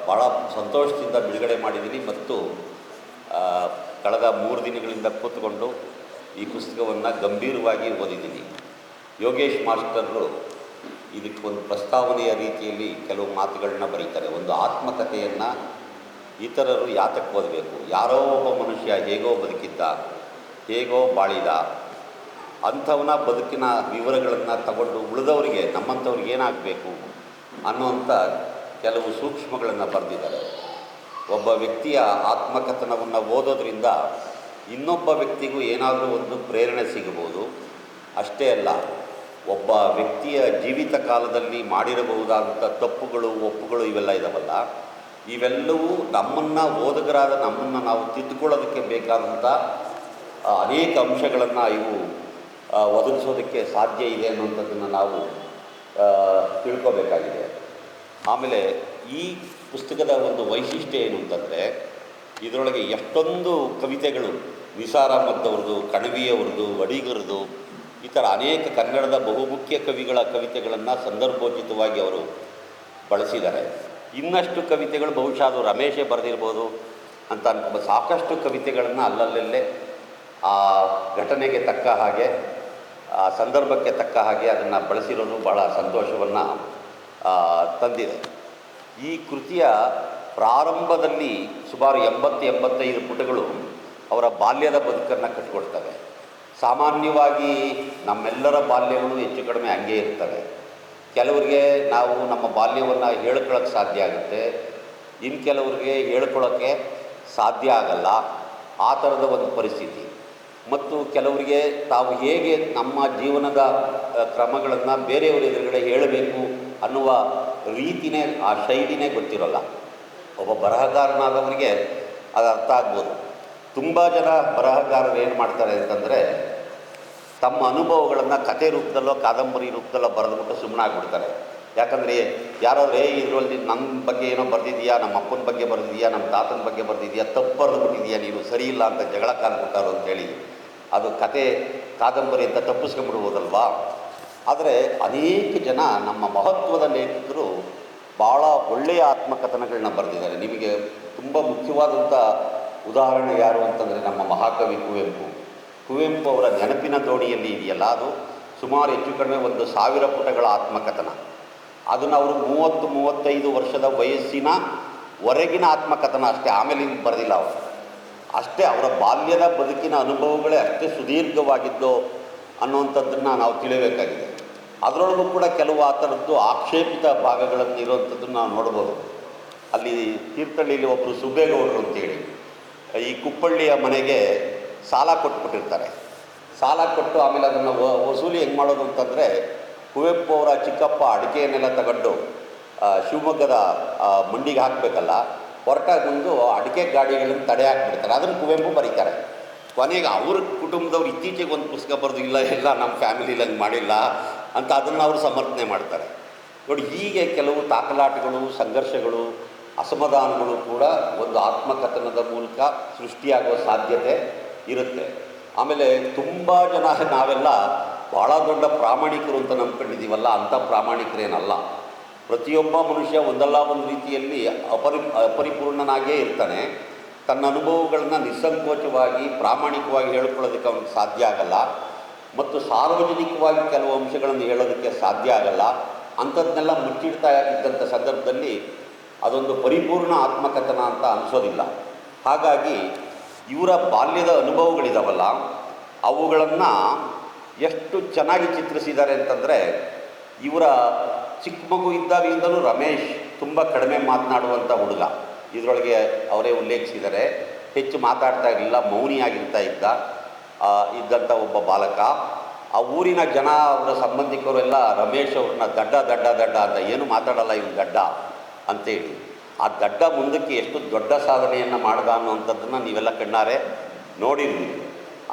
ಭಾಳ ಸಂತೋಷದಿಂದ ಬಿಡುಗಡೆ ಮಾಡಿದ್ದೀನಿ ಮತ್ತು ಆ, ಕಳೆದ 3 ದಿನಗಳಿಂದ ಕೂತ್ಕೊಂಡು ಈ ಪುಸ್ತಕವನ್ನು ಗಂಭೀರವಾಗಿ ಓದಿದ್ದೀನಿ. ಯೋಗೇಶ್ ಮಾಸ್ಟರ್ರು ಇದಕ್ಕೊಂದು ಪ್ರಸ್ತಾವನೆಯ ರೀತಿಯಲ್ಲಿ ಕೆಲವು ಮಾತುಗಳನ್ನ ಬರೀತಾರೆ. ಒಂದು ಆತ್ಮಕಥೆಯನ್ನು ಇತರರು ಯಾತಕ್ಕೆ ಓದಬೇಕು, ಯಾರೋ ಒಬ್ಬ ಮನುಷ್ಯ ಹೇಗೋ ಬದುಕಿದ್ದ, ಹೇಗೋ ಬಾಳಿದ, ಅಂಥವನ ಬದುಕಿನ ವಿವರಗಳನ್ನು ತಗೊಂಡು ಉಳಿದವರಿಗೆ, ನಮ್ಮಂಥವ್ರಿಗೆ ಏನಾಗಬೇಕು ಅನ್ನುವಂಥ ಕೆಲವು ಸೂಕ್ಷ್ಮಗಳನ್ನು ಬರೆದಿದ್ದಾರೆ. ಒಬ್ಬ ವ್ಯಕ್ತಿಯ ಆತ್ಮಕಥನವನ್ನು ಓದೋದ್ರಿಂದ ಇನ್ನೊಬ್ಬ ವ್ಯಕ್ತಿಗೂ ಏನಾದರೂ ಒಂದು ಪ್ರೇರಣೆ ಸಿಗಬಹುದು. ಅಷ್ಟೇ ಅಲ್ಲ, ಒಬ್ಬ ವ್ಯಕ್ತಿಯ ಜೀವಿತ ಕಾಲದಲ್ಲಿ ಮಾಡಿರಬಹುದಾದಂಥ ತಪ್ಪುಗಳು, ಒಪ್ಪುಗಳು ಇವೆಲ್ಲ ಇದಾವಲ್ಲ, ಇವೆಲ್ಲವೂ ನಮ್ಮನ್ನು, ಓದುಗರಾದ ನಮ್ಮನ್ನು ನಾವು ತಿದ್ದುಕೊಳ್ಳೋದಕ್ಕೆ ಬೇಕಾದಂಥ ಅನೇಕ ಅಂಶಗಳನ್ನು ಇವು ಒದಗಿಸೋದಕ್ಕೆ ಸಾಧ್ಯ ಇದೆ ಅನ್ನುವಂಥದ್ದನ್ನು ನಾವು ತಿಳ್ಕೋಬೇಕಾಗಿದೆ. ಆಮೇಲೆ ಈ ಪುಸ್ತಕದ ಒಂದು ವೈಶಿಷ್ಟ್ಯ ಏನು ಅಂತಂದರೆ, ಇದರೊಳಗೆ ಎಷ್ಟೊಂದು ಕವಿತೆಗಳು, ನಿಸಾರ್ ಅಹಮದ್ ಅವ್ರದ್ದು, ಕಣವಿಯವ್ರದ್ದು, ಅಡಿಗರದು, ಈ ಥರ ಅನೇಕ ಕನ್ನಡದ ಬಹುಮುಖ್ಯ ಕವಿಗಳ ಕವಿತೆಗಳನ್ನು ಸಂದರ್ಭೋಚಿತವಾಗಿ ಅವರು ಬಳಸಿದ್ದಾರೆ. ಇನ್ನಷ್ಟು ಕವಿತೆಗಳು ಬಹುಶಃ ಅದು ರಮೇಶೇ ಬರೆದಿರ್ಬೋದು ಅಂತ ಅನ್ಕೊಂಡು ಸಾಕಷ್ಟು ಕವಿತೆಗಳನ್ನು ಅಲ್ಲಲ್ಲೇ ಆ ಘಟನೆಗೆ ತಕ್ಕ ಹಾಗೆ, ಆ ಸಂದರ್ಭಕ್ಕೆ ತಕ್ಕ ಹಾಗೆ ಅದನ್ನು ಬಳಸಿರೋದು ಭಾಳ ಸಂತೋಷವನ್ನು ತಂದಿದೆ. ಈ ಕೃತಿಯ ಪ್ರಾರಂಭದಲ್ಲಿ ಸುಮಾರು 80-85 ಪುಟಗಳು ಅವರ ಬಾಲ್ಯದ ಬದುಕನ್ನು ಕಟ್ಟಿಕೊಡ್ತವೆ. ಸಾಮಾನ್ಯವಾಗಿ ನಮ್ಮೆಲ್ಲರ ಬಾಲ್ಯಗಳು ಹೆಚ್ಚು ಕಡಿಮೆ ಹಂಗೆ ಇರ್ತವೆ. ಕೆಲವರಿಗೆ ನಾವು ನಮ್ಮ ಬಾಲ್ಯವನ್ನು ಹೇಳ್ಕೊಳ್ಳೋಕ್ಕೆ ಸಾಧ್ಯ ಆಗುತ್ತೆ, ಇನ್ನು ಕೆಲವರಿಗೆ ಹೇಳ್ಕೊಳ್ಳೋಕ್ಕೆ ಸಾಧ್ಯ ಆಗಲ್ಲ. ಆ ಥರದ ಒಂದು ಪರಿಸ್ಥಿತಿ. ಮತ್ತು ಕೆಲವರಿಗೆ ತಾವು ಹೇಗೆ ನಮ್ಮ ಜೀವನದ ಕ್ರಮಗಳನ್ನು ಬೇರೆಯವರ ಎದುರುಗಡೆ ಹೇಳಬೇಕು ಅನ್ನುವ ರೀತಿಯೇ, ಆ ಶೈಲಿನೇ ಗೊತ್ತಿರೋಲ್ಲ. ಒಬ್ಬ ಬರಹಗಾರನಾದವನಿಗೆ ಅದು ಅರ್ಥ ಆಗ್ಬೋದು. ತುಂಬ ಜನ ಬರಹಗಾರರು ಏನು ಮಾಡ್ತಾರೆ ಅಂತಂದರೆ, ತಮ್ಮ ಅನುಭವಗಳನ್ನು ಕಥೆ ರೂಪದಲ್ಲೋ ಕಾದಂಬರಿ ರೂಪದಲ್ಲೋ ಬರೆದುಬಿಟ್ಟು ಸುಮ್ಮನಾಗ್ಬಿಡ್ತಾರೆ. ಯಾಕಂದರೆ ಯಾರಾದರೂ ಇದರಲ್ಲಿ ನನ್ನ ಬಗ್ಗೆ ಏನೋ ಬರೆದಿದೆಯಾ, ನಮ್ಮ ಅಪ್ಪನ ಬಗ್ಗೆ ಬರೆದಿದೆಯಾ, ನಮ್ಮ ತಾತನ ಬಗ್ಗೆ ಬರೆದಿದೆಯಾ, ತಪ್ಪು ಬರೆದುಬಿಟ್ಟಿದೆಯಾ, ನೀನು ಸರಿ ಇಲ್ಲ ಅಂತ ಜಗಳ ಕಾಲ್ಬಿಟ್ಟಾರು ಅಂತೇಳಿ ಅದು ಕತೆ ಕಾದಂಬರಿ ಅಂತ ತಪ್ಪಿಸ್ಕೊಂಡ್ಬಿಡ್ಬೋದಲ್ವಾ. ಆದರೆ ಅನೇಕ ಜನ ನಮ್ಮ ಮಹತ್ವದ ಲೇಖಕರು ಭಾಳ ಒಳ್ಳೆಯ ಆತ್ಮಕಥನಗಳನ್ನ ಬರೆದಿದ್ದಾರೆ. ನಿಮಗೆ ತುಂಬ ಮುಖ್ಯವಾದಂಥ ಉದಾಹರಣೆ ಯಾರು ಅಂತಂದರೆ ನಮ್ಮ ಮಹಾಕವಿ ಕುವೆಂಪು ಅವರ ನೆನಪಿನ ದೋಣಿಯಲ್ಲಿ ಇದೆಯಲ್ಲ, ಅದು ಸುಮಾರು ಹೆಚ್ಚು ಕಡಿಮೆ 1000 ಪುಟಗಳ ಆತ್ಮಕಥನ. ಅದನ್ನು ಅವರು 30-35 ವರ್ಷದ ವಯಸ್ಸಿನ ಹೊರಗಿನ ಆತ್ಮಕಥನ ಅಷ್ಟೇ, ಆಮೇಲೆ ಹಿಂಗೆ ಬರೆದಿಲ್ಲ ಅವರು. ಅಷ್ಟೇ ಅವರ ಬಾಲ್ಯದ ಬದುಕಿನ ಅನುಭವಗಳೇ ಅಷ್ಟೇ ಸುದೀರ್ಘವಾಗಿದ್ದೋ ಅನ್ನುವಂಥದ್ದನ್ನು ನಾವು ತಿಳಿಯಬೇಕಾಗಿದೆ. ಅದರೊಳಗೂ ಕೂಡ ಕೆಲವು ಆ ಥರದ್ದು ಆಕ್ಷೇಪಿತ ಭಾಗಗಳನ್ನು ಇರುವಂಥದ್ದನ್ನು ನಾವು ನೋಡ್ಬೋದು. ಅಲ್ಲಿ ತೀರ್ಥಹಳ್ಳಿಯಲ್ಲಿ ಒಬ್ಬರು ಸುಬ್ಬೇಗೌಡರು ಅಂತೇಳಿ ಈ ಕುಪ್ಪಳ್ಳಿಯ ಮನೆಗೆ ಸಾಲ ಕೊಟ್ಬಿಟ್ಟಿರ್ತಾರೆ. ಸಾಲ ಕೊಟ್ಟು ಆಮೇಲೆ ಅದನ್ನು ವಸೂಲಿ ಹೆಂಗೆ ಮಾಡೋದು ಅಂತಂದರೆ, ಕುವೆಂಪು ಅವರ ಚಿಕ್ಕಪ್ಪ ಅಡಿಕೆಯನ್ನೆಲ್ಲ ತಗೊಂಡು ಶಿವಮೊಗ್ಗದ ಮಂಡಿಗೆ ಹಾಕಬೇಕಲ್ಲ, ಹೊರಟಾಗ ಮುಂದೆ ಅಡಿಕೆ ಗಾಡಿಗಳನ್ನು ತಡೆ ಹಾಕಿಬಿಡ್ತಾರೆ. ಅದನ್ನು ಕುವೆಂಪು ಬರೀತಾರೆ. ಕೊನೆಗೆ ಅವ್ರ ಕುಟುಂಬದವ್ರು ಇತ್ತೀಚೆಗೆ ಒಂದು ಪುಸ್ತಕ ಬರೆದು ಇಲ್ಲ ನಮ್ಮ ಫ್ಯಾಮಿಲಿಲಿ ಹಂಗೆ ಮಾಡಿಲ್ಲ ಅಂತ ಅದನ್ನು ಅವರು ಸಮರ್ಥನೆ ಮಾಡ್ತಾರೆ. ನೋಡಿ, ಹೀಗೆ ಕೆಲವು ತಾಕಲಾಟಗಳು, ಸಂಘರ್ಷಗಳು, ಅಸಮಾಧಾನಗಳು ಕೂಡ ಒಂದು ಆತ್ಮಕಥನದ ಮೂಲಕ ಸೃಷ್ಟಿಯಾಗುವ ಸಾಧ್ಯತೆ ಇರುತ್ತೆ. ಆಮೇಲೆ ತುಂಬ ಜನ ನಾವೆಲ್ಲ ಭಾಳ ದೊಡ್ಡ ಪ್ರಾಮಾಣಿಕರು ಅಂತ ನಂಬ್ಕೊಂಡಿದ್ದೀವಲ್ಲ, ಅಂಥ ಪ್ರಾಮಾಣಿಕರೇನಲ್ಲ. ಪ್ರತಿಯೊಬ್ಬ ಮನುಷ್ಯ ಒಂದಲ್ಲ ಒಂದು ರೀತಿಯಲ್ಲಿ ಅಪರಿಪೂರ್ಣನಾಗೇ ಇರ್ತಾನೆ. ತನ್ನ ಅನುಭವಗಳನ್ನ ನಿಸ್ಸಂಕೋಚವಾಗಿ ಪ್ರಾಮಾಣಿಕವಾಗಿ ಹೇಳ್ಕೊಳ್ಳೋದಕ್ಕೆ ಅವನಿಗೆ ಸಾಧ್ಯ ಆಗಲ್ಲ, ಮತ್ತು ಸಾರ್ವಜನಿಕವಾಗಿ ಕೆಲವು ಅಂಶಗಳನ್ನು ಹೇಳೋದಕ್ಕೆ ಸಾಧ್ಯ ಆಗಲ್ಲ. ಅಂಥದ್ದನ್ನೆಲ್ಲ ಮುಚ್ಚಿಡ್ತಾ ಇದ್ದಂಥ ಸಂದರ್ಭದಲ್ಲಿ ಅದೊಂದು ಪರಿಪೂರ್ಣ ಆತ್ಮಕಥನ ಅಂತ ಅನಿಸೋದಿಲ್ಲ. ಹಾಗಾಗಿ ಇವರ ಬಾಲ್ಯದ ಅನುಭವಗಳಿದಾವಲ್ಲ, ಅವುಗಳನ್ನು ಎಷ್ಟು ಚೆನ್ನಾಗಿ ಚಿತ್ರಿಸಿದ್ದಾರೆ ಅಂತಂದರೆ, ಇವರ ಚಿಕ್ಕ ಮಗು ಇದ್ದಾಗಲಿಂದಲೂ ರಮೇಶ್ ತುಂಬ ಕಡಿಮೆ ಮಾತನಾಡುವಂಥ ಹುಡುಗ. ಇದರೊಳಗೆ ಅವರೇ ಉಲ್ಲೇಖಿಸಿದ್ದಾರೆ. ಹೆಚ್ಚು ಮಾತಾಡ್ತಾ ಇರಲಿಲ್ಲ, ಮೌನಿಯಾಗಿರ್ತಾ ಇದ್ದಂಥ ಒಬ್ಬ ಬಾಲಕ. ಆ ಊರಿನ ಜನ, ಅವರ ಸಂಬಂಧಿಕರೆಲ್ಲ ರಮೇಶ್ ಅವ್ರನ್ನ ದಡ್ಡ ಅಂತ, ಏನು ಮಾತಾಡಲ್ಲ ಇವನು ದಡ್ಡ ಅಂತೇಳಿ. ಆ ದಡ್ಡ ಮುಂದಕ್ಕೆ ಎಷ್ಟು ದೊಡ್ಡ ಸಾಧನೆಯನ್ನು ಮಾಡ್ದ ಅನ್ನುವಂಥದ್ದನ್ನು ನೀವೆಲ್ಲ ಕಣ್ಣಾರೆ ನೋಡಿರ್ತೀವಿ.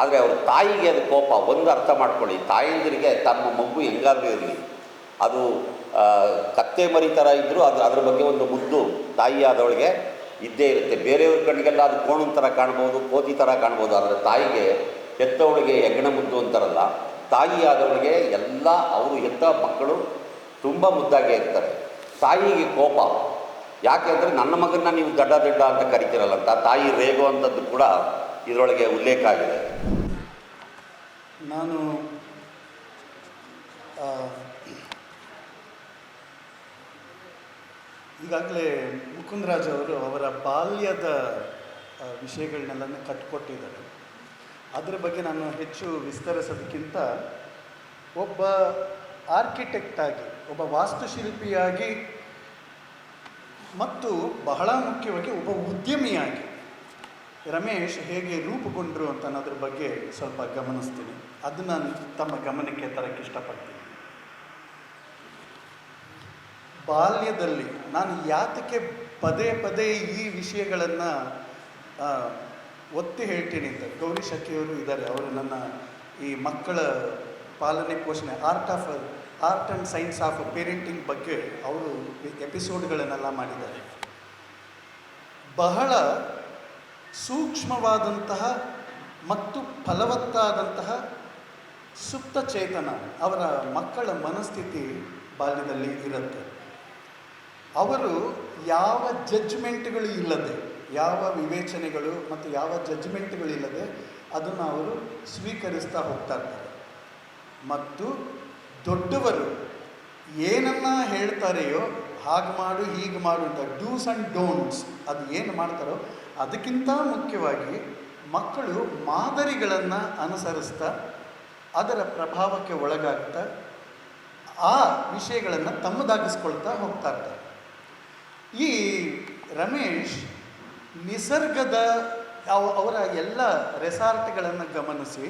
ಆದರೆ ಅವ್ರ ತಾಯಿಗೆ ಅದು ಕೋಪ. ಒಂದು ಅರ್ಥ ಮಾಡ್ಕೊಳ್ಳಿ, ತಾಯಂದಿರಿಗೆ ತಮ್ಮ ಮಗು ಹೆಂಗಾದ್ರೂ ಇರಲಿ, ಅದು ಕತ್ತೆ ಮರಿ ಥರ ಇದ್ದರೂ ಅದ್ರ ಬಗ್ಗೆ ಒಂದು ಮುದ್ದು ತಾಯಿಯಾದವಳಿಗೆ ಇದ್ದೇ ಇರುತ್ತೆ. ಬೇರೆಯವ್ರ ಕಣ್ಣಿಗೆಲ್ಲ ಅದು ಕೋಣನ ಥರ ಕಾಣ್ಬೋದು, ಕೋತಿ ಥರ ಕಾಣ್ಬೋದು. ಆದರೆ ತಾಯಿಗೆ, ಹೆತ್ತವಳಿಗೆ ಹೆಗ್ಗಣ ಮುದ್ದು ಅಂತಾರಲ್ಲ, ತಾಯಿಯಾದವಳಿಗೆ ಎಲ್ಲ ಅವರು ಹೆತ್ತ ಮಕ್ಕಳು ತುಂಬ ಮುದ್ದಾಗೇ ಇರ್ತಾರೆ. ತಾಯಿಗೆ ಕೋಪ, ಯಾಕೆ ಅಂದರೆ ನನ್ನ ಮಗನ್ನ ನೀವು ದಡ್ಡ ದಡ್ಡ ಅಂತ ಕರಿತೀರಲ್ಲಂತ ತಾಯಿ ರೇಗೋ ಅಂಥದ್ದು ಕೂಡ ಇದರೊಳಗೆ ಉಲ್ಲೇಖ ಆಗಿದೆ. ನಾನು ಈಗಾಗಲೇ ಮುಕುಂದರಾಜ್ ಅವರು ಅವರ ಬಾಲ್ಯದ ವಿಷಯಗಳನ್ನೆಲ್ಲ ಕಟ್ಟಿಕೊಟ್ಟಿದ್ದಾರೆ. ಅದರ ಬಗ್ಗೆ ನಾನು ಹೆಚ್ಚು ವಿಸ್ತರಿಸೋದಕ್ಕಿಂತ ಒಬ್ಬ ಆರ್ಕಿಟೆಕ್ಟ್ ಆಗಿ, ಒಬ್ಬ ವಾಸ್ತುಶಿಲ್ಪಿಯಾಗಿ ಮತ್ತು ಬಹಳ ಮುಖ್ಯವಾಗಿ ಒಬ್ಬ ಉದ್ಯಮಿಯಾಗಿ ರಮೇಶ್ ಹೇಗೆ ರೂಪುಗೊಂಡರು ಅಂತ ಅನ್ನೋದ್ರ ಬಗ್ಗೆ ಸ್ವಲ್ಪ ಗಮನಿಸ್ತೀನಿ. ಅದನ್ನು ತಮ್ಮ ಗಮನಕ್ಕೆ ತರಕ್ಕೆ ಇಷ್ಟಪಡ್ತೀನಿ. ಬಾಲ್ಯದಲ್ಲಿ ನಾನು ಯಾತಕ್ಕೆ ಪದೇ ಪದೇ ಈ ವಿಷಯಗಳನ್ನು ಒತ್ತಿ ಹೇಳ್ತೀನಿ ಅಂತ, ಗೌರಿ ಶಕ್ತಿಯವರು ಇದ್ದಾರೆ, ಅವರು ನನ್ನ ಈ ಮಕ್ಕಳ ಪಾಲನೆ ಪೋಷಣೆ art and science of parenting ಬಗ್ಗೆ ಅವರು ಎಪಿಸೋಡ್ಗಳನ್ನೆಲ್ಲ ಮಾಡಿದ್ದಾರೆ. ಬಹಳ ಸೂಕ್ಷ್ಮವಾದಂತಹ ಮತ್ತು ಫಲವತ್ತಾದಂತಹ ಸುಪ್ತ ಚೇತನ ಅವರ ಮಕ್ಕಳ ಮನಸ್ಥಿತಿ ಬಾಲ್ಯದಲ್ಲಿ ಇರುತ್ತೆ. ಅವರು ಯಾವ ಜಡ್ಜ್ಮೆಂಟ್ಗಳು ಇಲ್ಲದೆ, ಯಾವ ವಿವೇಚನೆಗಳು ಮತ್ತು ಯಾವ ಜಡ್ಜ್ಮೆಂಟ್ಗಳಿಲ್ಲದೆ ಅದನ್ನು ಅವರು ಸ್ವೀಕರಿಸ್ತಾ ಹೋಗ್ತಾ ಇರ್ತಾರೆ. ಮತ್ತು ದೊಡ್ಡವರು ಏನನ್ನು ಹೇಳ್ತಾರೆಯೋ ಹಾಗೆ ಮಾಡು ಹೀಗೆ ಮಾಡು ಅಂತ ಡೂಸ್ ಆ್ಯಂಡ್ ಡೋಂಟ್ಸ್ ಅದು ಏನು ಮಾಡ್ತಾರೋ ಅದಕ್ಕಿಂತ ಮುಖ್ಯವಾಗಿ ಮಕ್ಕಳು ಮಾದರಿಗಳನ್ನು ಅನುಸರಿಸ್ತಾ ಅದರ ಪ್ರಭಾವಕ್ಕೆ ಒಳಗಾಗ್ತಾ ಆ ವಿಷಯಗಳನ್ನು ತಮ್ಮದಾಗಿಸ್ಕೊಳ್ತಾ ಹೋಗ್ತಾ ಇರ್ತಾರೆ. ಈ ರಮೇಶ್ ನಿಸರ್ಗದ ಅವರ ಎಲ್ಲ ರೆಸಾರ್ಟ್ಗಳನ್ನು ಗಮನಿಸಿ,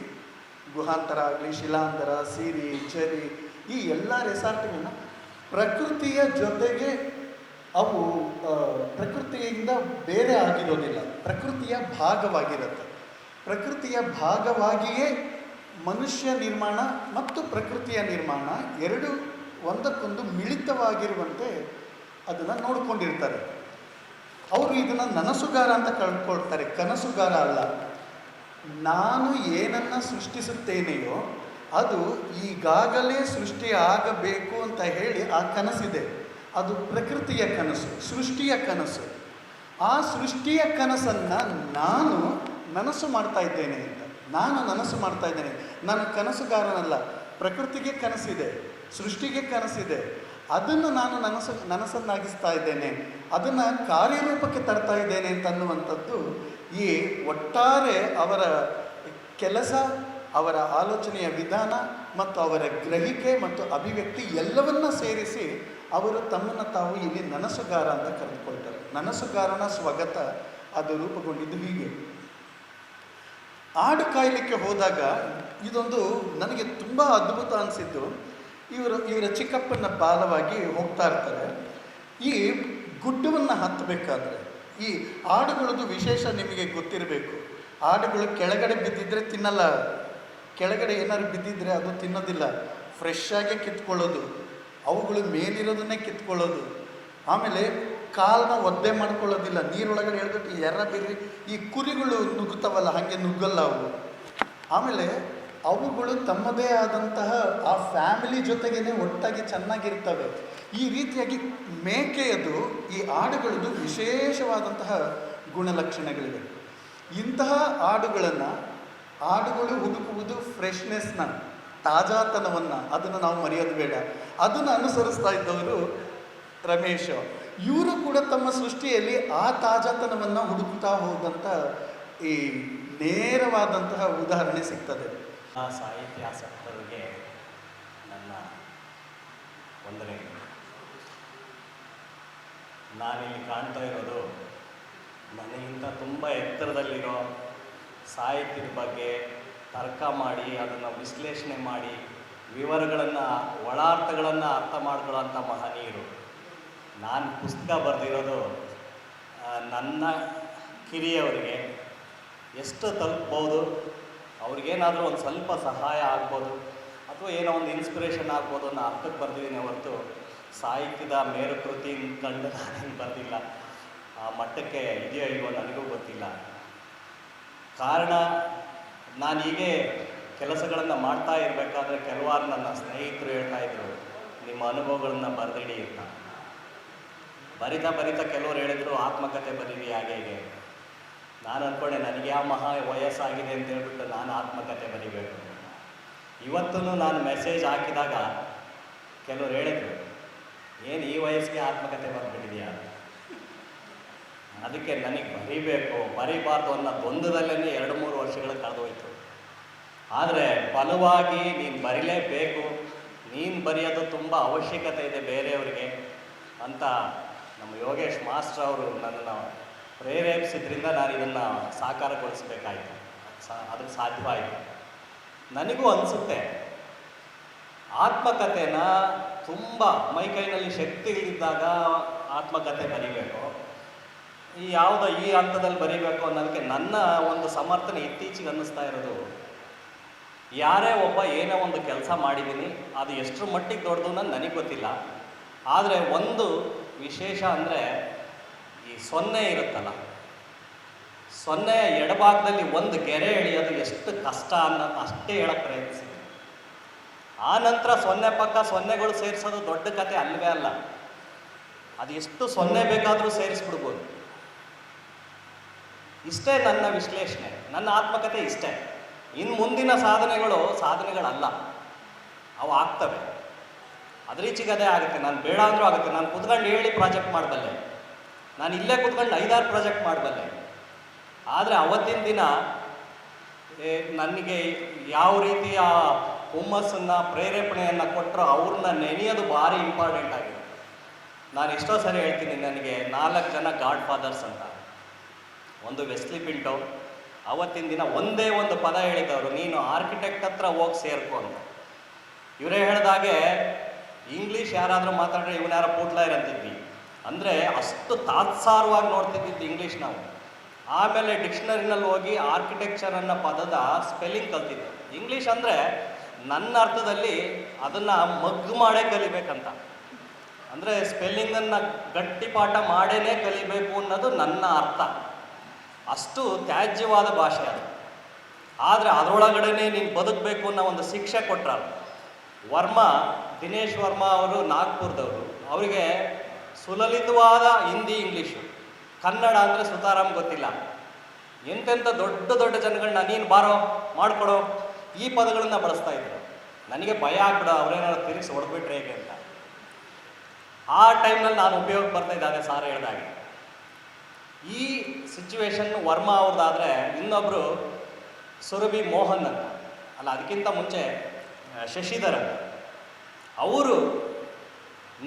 ಗುಹಾಂತರ ಆಗಲಿ, ಶಿಲಾಂತರ, ಸಿರಿ, ಚರಿ, ಈ ಎಲ್ಲ ರೆಸಾರ್ಟ್ಗಳನ್ನ ಪ್ರಕೃತಿಯ ಜೊತೆಗೆ ಅವು ಪ್ರಕೃತಿಯಿಂದ ಬೇರೆ ಆಗಿರೋದಿಲ್ಲ, ಪ್ರಕೃತಿಯ ಭಾಗವಾಗಿರುತ್ತೆ. ಪ್ರಕೃತಿಯ ಭಾಗವಾಗಿಯೇ ಮನುಷ್ಯ ನಿರ್ಮಾಣ ಮತ್ತು ಪ್ರಕೃತಿಯ ನಿರ್ಮಾಣ ಎರಡು ಒಂದಕ್ಕೊಂದು ಮಿಳಿತವಾಗಿರುವಂತೆ ಅದನ್ನು ನೋಡ್ಕೊಂಡಿರ್ತಾರೆ. ಅವರು ಇದನ್ನು ನನಸುಗಾರ ಅಂತ ಕಳ್ಕೊಳ್ತಾರೆ, ಕನಸುಗಾರ ಅಲ್ಲ. ನಾನು ಏನನ್ನು ಸೃಷ್ಟಿಸುತ್ತೇನೆಯೋ ಅದು ಈಗಾಗಲೇ ಸೃಷ್ಟಿ ಆಗಬೇಕು ಅಂತ ಹೇಳಿ ಆ ಕನಸಿದೆ. ಅದು ಪ್ರಕೃತಿಯ ಕನಸು, ಸೃಷ್ಟಿಯ ಕನಸು. ಆ ಸೃಷ್ಟಿಯ ಕನಸನ್ನು ನಾನು ನನಸು ಮಾಡ್ತಾ ಇದ್ದೇನೆ ಅಂತ, ನಾನು ನನಸು ಮಾಡ್ತಾ ಇದ್ದೇನೆ. ನಾನು ಕನಸುಗಾರನಲ್ಲ. ಪ್ರಕೃತಿಗೆ ಕನಸಿದೆ, ಸೃಷ್ಟಿಗೆ ಕನಸಿದೆ, ಅದನ್ನು ನಾನು ನನಸನ್ನಾಗಿಸ್ತಾ ಇದ್ದೇನೆ, ಅದನ್ನು ಕಾರ್ಯರೂಪಕ್ಕೆ ತರ್ತಾ ಇದ್ದೇನೆ ಅಂತನ್ನುವಂಥದ್ದು ಈ ಒಟ್ಟಾರೆ ಅವರ ಕೆಲಸ, ಅವರ ಆಲೋಚನೆಯ ವಿಧಾನ ಮತ್ತು ಅವರ ಗ್ರಹಿಕೆ ಮತ್ತು ಅಭಿವ್ಯಕ್ತಿ ಎಲ್ಲವನ್ನ ಸೇರಿಸಿ ಅವರು ತಮ್ಮನ್ನು ತಾವು ಇಲ್ಲಿ ನನಸುಗಾರ ಅಂತ ಕರೆದುಕೊಳ್ತಾರೆ. ನನಸುಗಾರನ ಸ್ವಗತ ಅದು ರೂಪುಗೊಂಡಿದ್ದು ಹೀಗೆ. ಆಡು ಕಾಯಲಿಕ್ಕೆ ಹೋದಾಗ ಇದೊಂದು ನನಗೆ ತುಂಬ ಅದ್ಭುತ ಅನಿಸಿದ್ದು. ಇವರ ಚಿಕ್ಕಪ್ಪನ ಬಾಲವಾಗಿ ಹೋಗ್ತಾ ಇರ್ತಾರೆ. ಈ ಗುಡ್ಡವನ್ನು ಹತ್ತಬೇಕಾದ್ರೆ ಈ ಆಡುಗಳದ್ದು ವಿಶೇಷ ನಿಮಗೆ ಗೊತ್ತಿರಬೇಕು. ಆಡುಗಳು ಕೆಳಗಡೆ ಬಿದ್ದಿದ್ರೆ ತಿನ್ನಲ್ಲ, ಕೆಳಗಡೆ ಏನಾದ್ರು ಬಿದ್ದಿದ್ರೆ ಅದು ತಿನ್ನೋದಿಲ್ಲ, ಫ್ರೆಶ್ ಆಗೇ ಕಿತ್ಕೊಳ್ಳೋದು, ಅವುಗಳು ಮೇಲಿರೋದನ್ನೇ ಕಿತ್ಕೊಳ್ಳೋದು. ಆಮೇಲೆ ಕಾಲನ್ನ ಒದ್ದೆ ಮಾಡ್ಕೊಳ್ಳೋದಿಲ್ಲ, ನೀರೊಳಗಡೆ ಹೇಳ್ಬಿಟ್ಟು ಎರ್ರ ಬಿರ್ರಿ. ಈ ಕುರಿಗಳು ನುಗ್ಗುತ್ತವಲ್ಲ, ಹಾಗೆ ನುಗ್ಗಲ್ಲ ಅವು. ಆಮೇಲೆ ಅವುಗಳು ತಮ್ಮದೇ ಆದಂತಹ ಆ ಫ್ಯಾಮಿಲಿ ಜೊತೆಗೇ ಒಟ್ಟಾಗಿ ಚೆನ್ನಾಗಿರ್ತವೆ. ಈ ರೀತಿಯಾಗಿ ಮೇಕೆಯದು, ಈ ಆಡುಗಳದ್ದು ವಿಶೇಷವಾದಂತಹ ಗುಣಲಕ್ಷಣಗಳಿವೆ. ಇಂತಹ ಆಡುಗಳು ಹುಡುಕುವುದು ಫ್ರೆಶ್ನೆಸ್ನ, ತಾಜಾತನವನ್ನು, ಅದನ್ನು ನಾವು ಮರೆಯೋದು ಬೇಡ. ಅದನ್ನು ಅನುಸರಿಸ್ತಾ ಇದ್ದವರು ರಮೇಶ್. ಇವರು ಕೂಡ ತಮ್ಮ ಸೃಷ್ಟಿಯಲ್ಲಿ ಆ ತಾಜಾತನವನ್ನು ಹುಡುಕ್ತಾ ಹೋದಂಥ ಈ ನೇರವಾದಂತಹ ಉದಾಹರಣೆ ಸಿಗ್ತದೆ. ಆ ಸಾಹಿತ್ಯಾಸಕ್ತರಿಗೆ ನನ್ನ ವಂದನೆ. ನಾನಿಲ್ಲಿ ಕಾಣ್ತಾ ಇರೋದು ನನಗಿಂತ ತುಂಬ ಎತ್ತರದಲ್ಲಿರೋ ಸಾಹಿತ್ಯದ ಬಗ್ಗೆ ತರ್ಕ ಮಾಡಿ, ಅದನ್ನು ವಿಶ್ಲೇಷಣೆ ಮಾಡಿ, ವಿವರಗಳನ್ನು, ಒಳಾರ್ಥಗಳನ್ನು ಅರ್ಥ ಮಾಡ್ಕೊಳ್ಳೋಂಥ ಮಹನೀಯರು. ನಾನು ಪುಸ್ತಕ ಬರೆದಿರೋದು ನನ್ನ ಕಿರಿಯವರಿಗೆ ಎಷ್ಟು ತಲುಪ್ಬೋದು, ಅವ್ರಿಗೇನಾದರೂ ಒಂದು ಸ್ವಲ್ಪ ಸಹಾಯ ಆಗ್ಬೋದು, ಅಥವಾ ಏನೋ ಒಂದು ಇನ್ಸ್ಪಿರೇಷನ್ ಆಗ್ಬೋದು ಅನ್ನೋ ಅರ್ಥಕ್ಕೆ ಬರೆದಿದ್ದೀನಿ ಹೊರತು ಸಾಹಿತ್ಯದ ಮೇರುಕೃತಿ ಕಂಡು ನಾನೇನು ಬರೆದಿಲ್ಲ. ಆ ಮಟ್ಟಕ್ಕೆ ಇದೆಯೋ ಇಲ್ವೋ ನನಗೂ ಗೊತ್ತಿಲ್ಲ. ಕಾರಣ, ನಾನು ಹೀಗೆ ಕೆಲಸಗಳನ್ನು ಮಾಡ್ತಾ ಇರಬೇಕಾದ್ರೆ ಕೆಲವಾರು ನನ್ನ ಸ್ನೇಹಿತರು ಹೇಳ್ತಾಯಿದ್ರು, ನಿಮ್ಮ ಅನುಭವಗಳನ್ನು ಬರೆದಿಡಿ ಅಂತ. ಬರಿತಾ ಬರಿತಾ ಕೆಲವರು ಹೇಳಿದ್ರು ಆತ್ಮಕಥೆ ಬರೀರಿ ಹಾಗೆ ಹೀಗೆ. ನಾನು ಅಂದ್ಕೊಂಡೆ ನನಗೆ ಯಾವ ಮಹಾ ವಯಸ್ಸಾಗಿದೆ ಅಂತ ಹೇಳ್ಬಿಟ್ಟು ನಾನು ಆತ್ಮಕಥೆ ಬರಿಬೇಕು. ಇವತ್ತೂ ನಾನು ಮೆಸೇಜ್ ಹಾಕಿದಾಗ ಕೆಲವರು ಹೇಳಿದರು, ಏನು ಈ ವಯಸ್ಸಿಗೆ ಆತ್ಮಕಥೆ ಬರೆದ್ಬಿಟ್ಟಿದೆಯಾ? ಅದಕ್ಕೆ ನನಗೆ ಬರೀಬಾರ್ದು ಅನ್ನೋ ದ್ವಂದ್ವದಲ್ಲೇ 2-3 ವರ್ಷಗಳು ಕಳೆದೋಯ್ತು. ಆದರೆ ಬಲವಾಗಿ ನೀನು ಬರೀಲೇಬೇಕು, ನೀನು ಬರೆಯೋದು ತುಂಬ ಅವಶ್ಯಕತೆ ಇದೆ ಬೇರೆಯವರಿಗೆ ಅಂತ ನಮ್ಮ ಯೋಗೇಶ್ ಮಾಸ್ಟರ್ ಅವರು ನನ್ನನ್ನು ಪ್ರೇರೇಪಿಸಿದ್ರಿಂದ ನಾನು ಇದನ್ನು ಸಾಕಾರಗೊಳಿಸಬೇಕಾಯಿತು. ಅದಕ್ಕೆ ಸಾಧ್ಯವಾಯಿತು. ನನಗೂ ಅನಿಸುತ್ತೆ ಆತ್ಮಕಥೆನ ತುಂಬ ಮೈಕೈನಲ್ಲಿ ಶಕ್ತಿ ಇದ್ದಾಗ ಆತ್ಮಕಥೆ ಬರೀಬೇಕು, ಈ ಹಂತದಲ್ಲಿ ಬರೀಬೇಕು ಅನ್ನೋದಕ್ಕೆ ನನ್ನ ಒಂದು ಸಮರ್ಥನೆ ಇತ್ತೀಚೆಗೆ ಅನ್ನಿಸ್ತಾ ಇರೋದು, ಯಾರೇ ಒಬ್ಬ ಏನೋ ಒಂದು ಕೆಲಸ ಮಾಡಿದ್ದೀನಿ, ಅದು ಎಷ್ಟರ ಮಟ್ಟಿಗೆ ದೊಡ್ಡದು ಅನ್ನೋದು ನನಗೆ ಗೊತ್ತಿಲ್ಲ. ಆದರೆ ಒಂದು ವಿಶೇಷ ಅಂದರೆ ಈ ಸೊನ್ನೆ ಇರುತ್ತಲ್ಲ, ಸೊನ್ನೆಯ ಎಡಭಾಗದಲ್ಲಿ ಒಂದು ಗೆರೆ ಎಳೆಯೋದು ಎಷ್ಟು ಕಷ್ಟ ಅನ್ನೋದು ಅಷ್ಟೇ ಹೇಳಕ್ಕೆ ಪ್ರಯತ್ನಿಸಿದೆ. ಆ ನಂತರ ಸೊನ್ನೆ ಪಕ್ಕ ಸೊನ್ನೆಗಳು ಸೇರಿಸೋದು ದೊಡ್ಡ ಕತೆ ಅಲ್ಲವೇ ಅಲ್ಲ. ಅದು ಎಷ್ಟು ಸೊನ್ನೆ ಬೇಕಾದರೂ ಸೇರಿಸ್ಬಿಡ್ಬೋದು. ಇಷ್ಟೇ ನನ್ನ ವಿಶ್ಲೇಷಣೆ, ನನ್ನ ಆತ್ಮಕತೆ ಇಷ್ಟೇ. ಇನ್ನು ಮುಂದಿನ ಸಾಧನೆಗಳಲ್ಲ, ಅವು ಆಗ್ತವೆ. ಅದರೀಚೆಗೆ ಅದೇ ಆಗುತ್ತೆ. ನಾನು ಬೇಡ ಅಂದರೂ ಆಗುತ್ತೆ. ನಾನು ಕೂತ್ಕೊಂಡು ಹೇಳಿ ಪ್ರಾಜೆಕ್ಟ್ ಮಾಡಬಲ್ಲೆ, ನಾನು ಇಲ್ಲೇ ಕೂತ್ಕೊಂಡು 5-6 ಪ್ರಾಜೆಕ್ಟ್ ಮಾಡಬಲ್ಲೆ. ಆದರೆ ಅವತ್ತಿನ ದಿನ ನನಗೆ ಯಾವ ರೀತಿಯ ಹುಮ್ಮಸ್ಸನ್ನು ಪ್ರೇರೇಪಣೆಯನ್ನು ಕೊಟ್ಟರೋ ಅವ್ರನ್ನ ನೆನೆಯೋದು ಭಾರಿ ಇಂಪಾರ್ಟೆಂಟ್ ಆಗಿದೆ. ನಾನು ಎಷ್ಟೋ ಸರಿ ಹೇಳ್ತೀನಿ, ನನಗೆ 4 ಜನ ಗಾಡ್ ಫಾದರ್ಸ್ ಅಂತ. ಒಂದು ವೆಸ್ಲಿ ಪಿಂಟೋ, ಅವತ್ತಿನ ದಿನ ಒಂದೇ ಒಂದು ಪದ ಹೇಳಿದವರು, ನೀನು ಆರ್ಕಿಟೆಕ್ಟ್ ಹತ್ರ ಹೋಗಿ ಸೇರ್ಕೊ ಅಂತ. ಇವರೇ ಹೇಳಿದಾಗೆ ಇಂಗ್ಲೀಷ್ ಯಾರಾದರೂ ಮಾತಾಡಿದ್ರೆ ಇವನ್ಯಾರ ಪೋಟ್ಲಾಯರ್ ಅಂತಿದ್ವಿ. ಅಂದರೆ ಅಷ್ಟು ತಾತ್ಸಾರವಾಗಿ ನೋಡ್ತಿದ್ದಿದ್ದು ಇಂಗ್ಲೀಷ್ ನಾವು. ಆಮೇಲೆ ಡಿಕ್ಷನರಿನಲ್ಲಿ ಹೋಗಿ ಆರ್ಕಿಟೆಕ್ಚರ್ ಅನ್ನೋ ಪದದ ಸ್ಪೆಲ್ಲಿಂಗ್ ಕಲ್ತಿದ್ದೆ. ಇಂಗ್ಲೀಷ್ ಅಂದರೆ ನನ್ನ ಅರ್ಥದಲ್ಲಿ ಅದನ್ನು ಮಗ್ಗು ಮಾಡೇ ಕಲಿಬೇಕಂತ, ಅಂದರೆ ಸ್ಪೆಲ್ಲಿಂಗನ್ನು ಗಟ್ಟಿ ಪಾಠ ಮಾಡೇ ಕಲಿಬೇಕು ಅನ್ನೋದು ನನ್ನ ಅರ್ಥ. ಅಷ್ಟು ತ್ಯಾಜ್ಯವಾದ ಭಾಷೆ ಅದು. ಆದರೆ ಅದರೊಳಗಡೆ ನೀನು ಬದುಕಬೇಕು ಅನ್ನೋ ಒಂದು ಶಿಕ್ಷೆ ಕೊಟ್ಟರು. ದಿನೇಶ್ ವರ್ಮಾ ಅವರು ನಾಗ್ಪುರದವರು. ಅವರಿಗೆ ಸುಲಲಿತವಾದ ಹಿಂದಿ, ಇಂಗ್ಲೀಷು, ಕನ್ನಡ ಅಂದರೆ ಸುತಾರಾಮ್ ಗೊತ್ತಿಲ್ಲ. ಎಂತೆಂಥ ದೊಡ್ಡ ಜನಗಳನ್ನ ನೀನು ಬಾರೋ ಮಾಡಿಕೊಡೋ ಈ ಪದಗಳನ್ನು ಬಳಸ್ತಾ ಇದ್ರು. ನನಗೆ ಭಯ ಆಗ್ಬಿಡೋ, ಅವರೇನಾದ್ರು ತಿರುಗಿಸಿ ಹೊಡೆದ್ಬಿಟ್ರೆ ಹೇಗೆ ಅಂತ. ಆ ಟೈಮ್ನಲ್ಲಿ ನಾನು ಉಪಯೋಗ ಬರ್ತಾಯಿದ್ದೆ, ಅದೇ ಸಾರ್ ಹೇಳಿದಾಗೆ. ಈ ಸಿಚುವೇಶನ್ ವರ್ಮಾ ಅವ್ರದ್ದಾದರೆ ಇನ್ನೊಬ್ಬರು ಸುರಭಿ ಮೋಹನ್ ಅಂತ, ಅಲ್ಲ ಅದಕ್ಕಿಂತ ಮುಂಚೆ ಶಶಿಧರ್ ಅಂತ. ಅವರು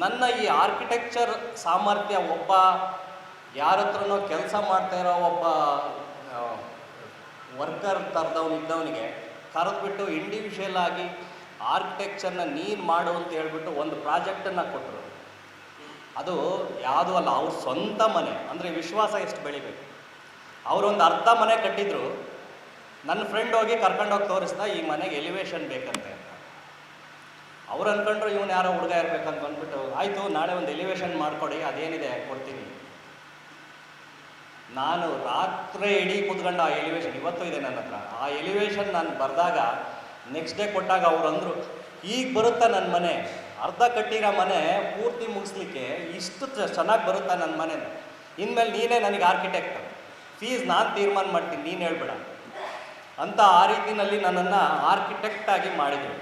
ನನ್ನ ಈ ಆರ್ಕಿಟೆಕ್ಚರ್ ಸಾಮರ್ಥ್ಯ, ಒಬ್ಬ ಯಾರ ಹತ್ರನೋ ಕೆಲಸ ಮಾಡ್ತಾ ಇರೋ ಒಬ್ಬ ವರ್ಕರ್ ಇದ್ದವನಿಗೆ ಕರೆದ್ಬಿಟ್ಟು ಇಂಡಿವಿಜುವಲ್ ಆಗಿ ಆರ್ಕಿಟೆಕ್ಚರ್ನ ನೀನು ಮಾಡು ಅಂತ ಹೇಳ್ಬಿಟ್ಟು ಒಂದು ಪ್ರಾಜೆಕ್ಟನ್ನು ಕೊಟ್ಟರು. ಅದು ಯಾವುದೂ ಅಲ್ಲ, ಅವ್ರ ಸ್ವಂತ ಮನೆ. ಅಂದರೆ ವಿಶ್ವಾಸ ಎಷ್ಟು ಬೆಳಿಬೇಕು. ಅವರೊಂದು ಅರ್ಧ ಮನೆ ಕಟ್ಟಿದ್ರು. ನನ್ನ ಫ್ರೆಂಡ್ ಹೋಗಿ ಕರ್ಕೊಂಡೋಗಿ ತೋರಿಸ್ದ, ಈ ಮನೆಗೆ ಎಲಿವೇಶನ್ ಬೇಕಂತೆ ಅಂತ. ಅವ್ರು ಅಂದ್ಕೊಂಡ್ರು ಇವನು ಯಾರೋ ಹುಡುಗ ಇರಬೇಕಂತ ಅಂದ್ಬಿಟ್ಟು, ಆಯಿತು ನಾಳೆ ಒಂದು ಎಲಿವೇಶನ್ ಮಾಡಿಕೊಡಿ, ಅದೇನಿದೆ ಕೊಡ್ತೀನಿ. ನಾನು ರಾತ್ರಿ ಇಡೀ ಕೂತ್ಕೊಂಡು ಆ ಎಲಿವೇಶನ್ ಇವತ್ತು ಇದೆ ನನ್ನ ಹತ್ರ. ಆ ಎಲಿವೇಶನ್ ನಾನು ಬರೆದಾಗ ನೆಕ್ಸ್ಟ್ ಡೇ ಕೊಟ್ಟಾಗ ಅವ್ರು ಅಂದರು, ಈಗ ಬರುತ್ತಾ ನನ್ನ ಮನೆ, ಅರ್ಧ ಕಟ್ಟಿರೋ ಮನೆ ಪೂರ್ತಿ ಮುಗಿಸ್ಲಿಕ್ಕೆ ಇಷ್ಟು ಚೆನ್ನಾಗಿ ಬರುತ್ತಾ ನನ್ನ ಮನೆ, ಇನ್ಮೇಲೆ ನೀನೇ ನನಗೆ ಆರ್ಕಿಟೆಕ್ಟ್, ಫೀಸ್ ನಾನು ತೀರ್ಮಾನ ಮಾಡ್ತೀನಿ, ನೀನು ಹೇಳ್ಬೇಡ ಅಂತ. ಆ ರೀತಿಯಲ್ಲಿ ನನ್ನನ್ನು ಆರ್ಕಿಟೆಕ್ಟ್ ಆಗಿ ಮಾಡಿದರು.